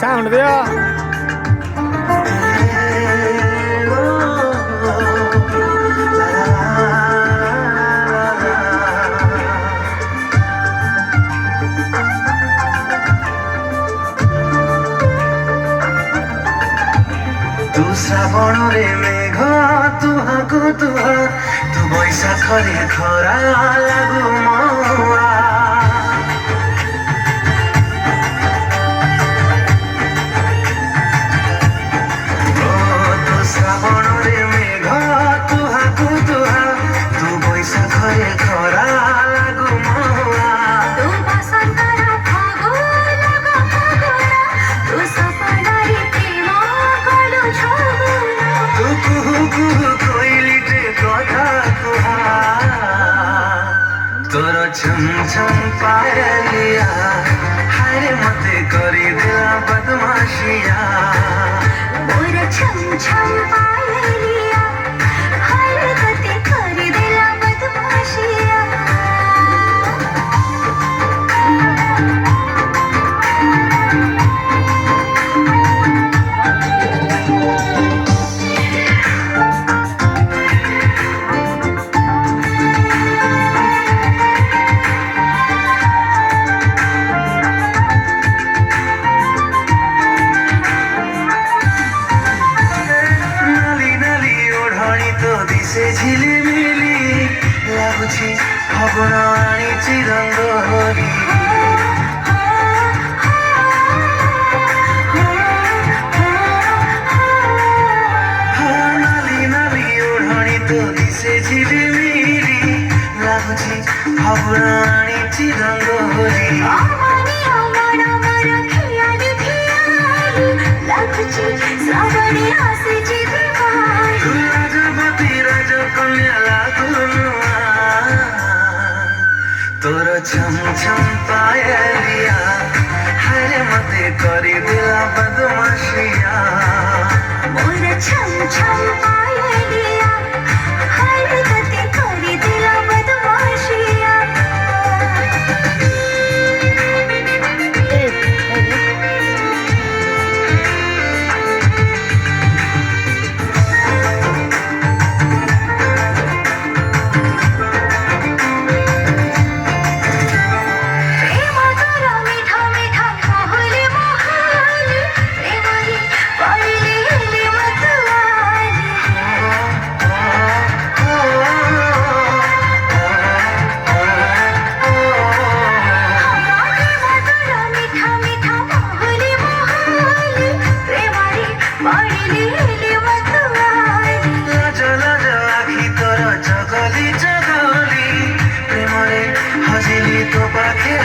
sound दियो तू श्रावण रे मेघ तुहाको तुहा तू बैशाख रे खरा लागु मौआ तू श्रावण रे मेघ तुहाको तुहा तू बैशाख रे खरा लागु मौआ तू बसंतर फागुन लगा फागुन तू सपना रे प्रेम कलु छगुन तू कुहू कुहू कोइली टे कथा कुहा तोर छम छम पायलिया हाय मते करी दिला बदमाशिया मोर छम छम पायलिया हरकते कर दिला बदमाशिया नाली नाली ओढ़णी तो दिसे झिलिमिली लाଗୁଛି ଫଗୁଣ ଆଣିଛି ରଙ୍ଗ ହୋଲି नाली नाली ओढ़णी तो दिसे झिलिमिली ଲାଗୁଛି ଫଗୁଣ ଆଣିଛି ରଙ୍ଗ ହୋଲି आमानी आमाना मर खियाली खियाली लाଗୁଛି श्रावणी आसीची दिवाली तू राजवती राजकन्या लागुनुआ तोर छम छम पायलिया हाय मते करी दिला बदमाशिया मोर छम छम पायलिया हरकते कर दिला बदमाशिया प्रेम तोरा मीठा मीठा मोहली मोहली प्रेमरी पड़ली हेली मतवाली हमारी तोरा मीठा मीठा मोहली मोहली प्रेमरी पड़ली हेली मतवाली लाज लाज आखि तोर जगली जगली प्रेमरे हजिली तो पाखे